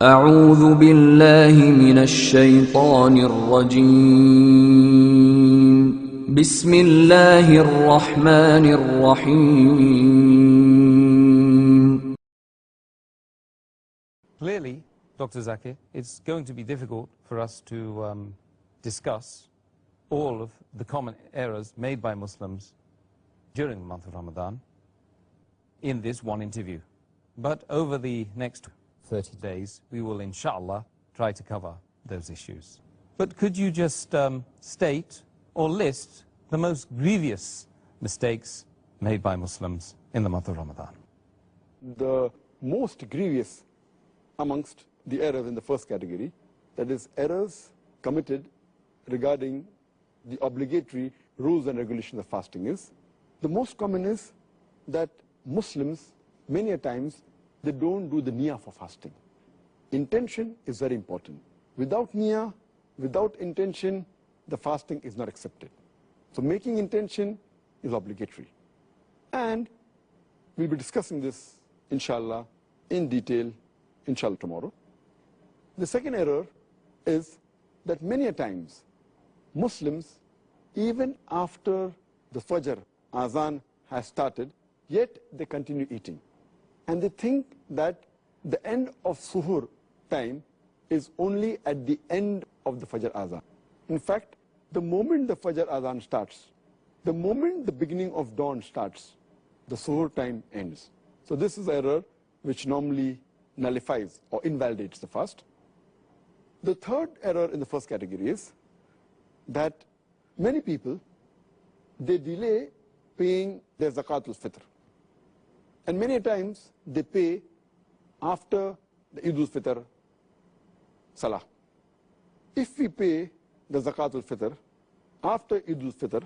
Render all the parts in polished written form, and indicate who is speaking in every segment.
Speaker 1: أعوذ بالله من الشيطان الرجيم بسم الله الرحمن الرحيم.
Speaker 2: Clearly, Dr. Zakir, it's going to be difficult for us to discuss all of the common errors made by Muslims during the month of Ramadan in this one interview. But over the next 30 days, we will, inshallah, try to cover those issues. But could you just state or list the most grievous mistakes made by Muslims in the month of Ramadan?
Speaker 3: The most grievous amongst the errors in the first category, that is errors committed regarding the obligatory rules and regulations of fasting, is the most common is that Muslims many a times they don't do the niyyah for fasting. Intention is very important. Without niyyah, without intention, the fasting is not accepted. So making intention is obligatory. And we'll be discussing this, inshallah, in detail, inshallah, tomorrow. The second error is that many a times Muslims, even after the Fajr Azan has started, yet they continue eating. And they think that the end of Suhur time is only at the end of the Fajr Azan. In fact, the moment the Fajr Azan starts, the moment the beginning of dawn starts, the Suhur time ends. So this is an error which normally nullifies or invalidates the fast. The third error in the first category is that many people, they delay paying their Zakatul Fitr. And many times they pay after the Eid al-Fitr Salah. If we pay the Zakatul Fitr after Eid al-Fitr,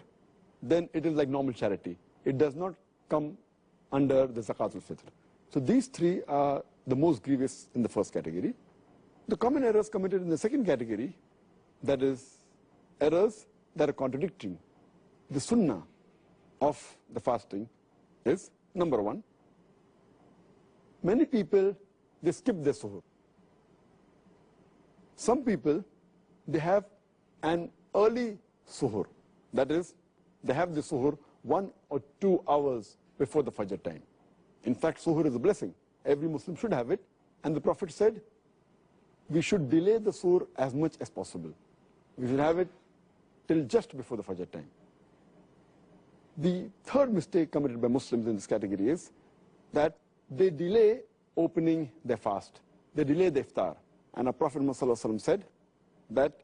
Speaker 3: then it is like normal charity. It does not come under the Zakatul Fitr. So these three are the most grievous in the first category. The common errors committed in the second category, that is errors that are contradicting the sunnah of the fasting, is number one, many people, they skip their suhoor. Some people, they have an early suhoor. That is, they have the suhoor 1 or 2 hours before the Fajr time. In fact, suhoor is a blessing. Every Muslim should have it. And the Prophet said, we should delay the suhoor as much as possible. We should have it till just before the Fajr time. The third mistake committed by Muslims in this category is that they delay opening their fast. They delay the iftar. And our Prophet ﷺ said that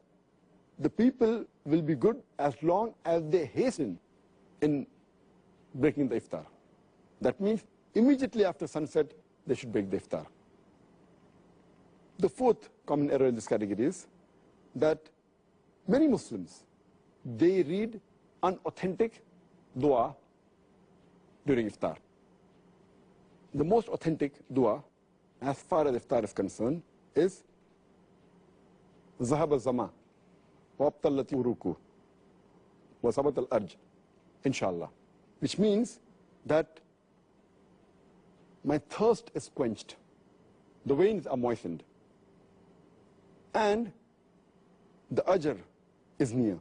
Speaker 3: the people will be good as long as they hasten in breaking the iftar. That means immediately after sunset, they should break the iftar. The fourth common error in this category is that many Muslims, they read unauthentic dua during iftar. The most authentic dua, as far as iftar is concerned, is Zahab al-Zama, wa abtallati uruku, wa sabat al-arj, inshallah. Which means that my thirst is quenched, the veins are moistened, and the ajr is near,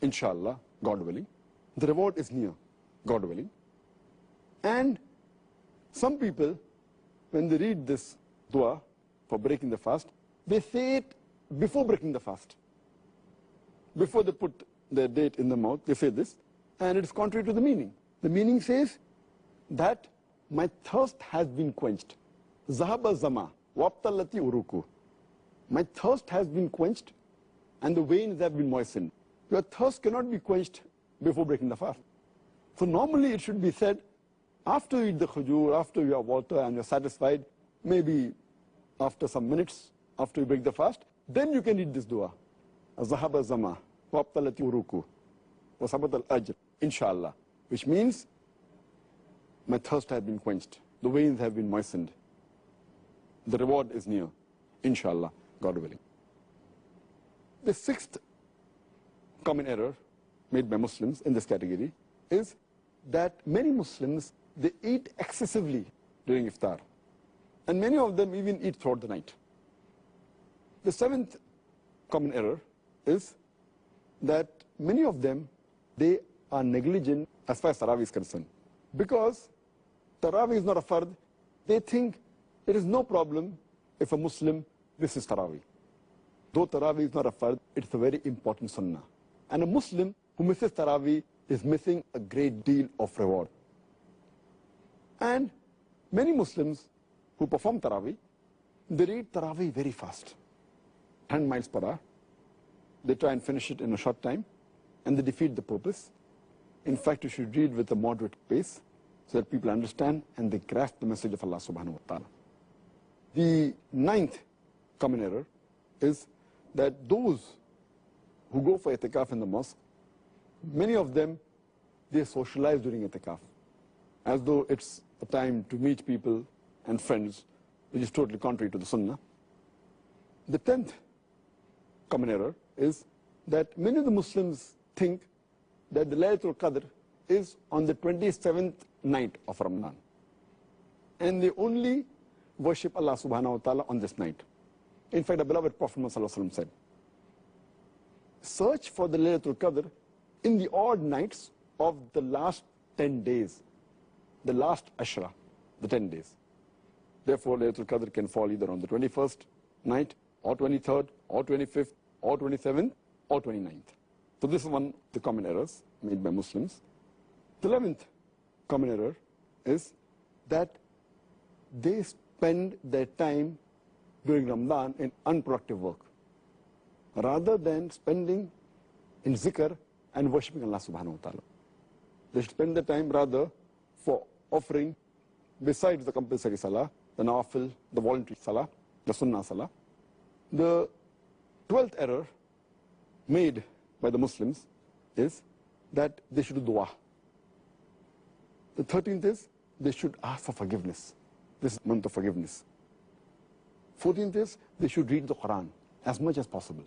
Speaker 3: inshallah, God willing. The reward is near, God willing. And some people, when they read this dua for breaking the fast, they say it before breaking the fast. Before they put their date in the mouth, they say this, and it is contrary to the meaning. The meaning says that my thirst has been quenched. Zahaba zama, wabtallati uruku. My thirst has been quenched, and the veins have been moistened. Your thirst cannot be quenched before breaking the fast. So normally it should be said after you eat the khujur, after you have water and you're satisfied, maybe after some minutes, after you break the fast, then you can read this dua. Zahaba zama, wa abtalati uruku, wa sabat al-ajr, inshallah. Which means, my thirst has been quenched. The veins have been moistened. The reward is near, inshallah, God willing. The sixth common error made by Muslims in this category is that many Muslims, they eat excessively during iftar. And many of them even eat throughout the night. The seventh common error is that many of them, they are negligent as far as Tarawih is concerned. Because Tarawih is not a fard, they think there is no problem if a Muslim misses Tarawih. Though Tarawih is not a fard, it's a very important sunnah. And a Muslim who misses Tarawih is missing a great deal of reward. And many Muslims who perform Tarawih, they read Tarawih very fast, 10 miles per hour. They try and finish it in a short time, and they defeat the purpose. In fact, you should read with a moderate pace so that people understand and they grasp the message of Allah subhanahu wa ta'ala. The ninth common error is that those who go for itikaf in the mosque, many of them, they socialize during itikaf, as though it's a time to meet people and friends, which is totally contrary to the sunnah. The 10th common error is that many of the Muslims think that the Laylatul Qadr is on the 27th night of Ramadan. And they only worship Allah subhanahu wa ta'ala on this night. In fact, the beloved Prophet Muhammad said, search for the Laylatul Qadr in the odd nights of the last 10 days, the last Ashra, the 10 days. Therefore, Laylatul Qadr can fall either on the 21st night, or 23rd, or 25th, or 27th, or 29th. So this is one of the common errors made by Muslims. The 11th common error is that they spend their time during Ramadan in unproductive work, rather than spending in zikr and worshipping Allah subhanahu wa ta'ala. They should spend their time rather for offering, besides the compulsory salah, the nawafil, the voluntary salah, the sunnah salah. The 12th error made by the Muslims is that they should do dua. The 13th is they should ask for forgiveness. This is the month of forgiveness. 14th is they should read the Quran as much as possible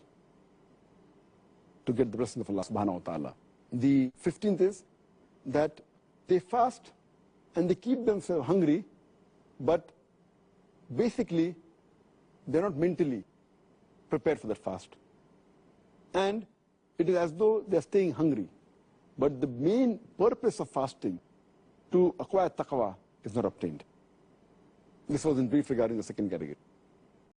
Speaker 3: to get the blessing of Allah subhanahu wa ta'ala. The 15th is that they fast and they keep themselves hungry, but basically they're not mentally prepared for that fast. And it is as though they're staying hungry. But the main purpose of fasting, to acquire taqwa, is not obtained. This was in brief regarding the second category.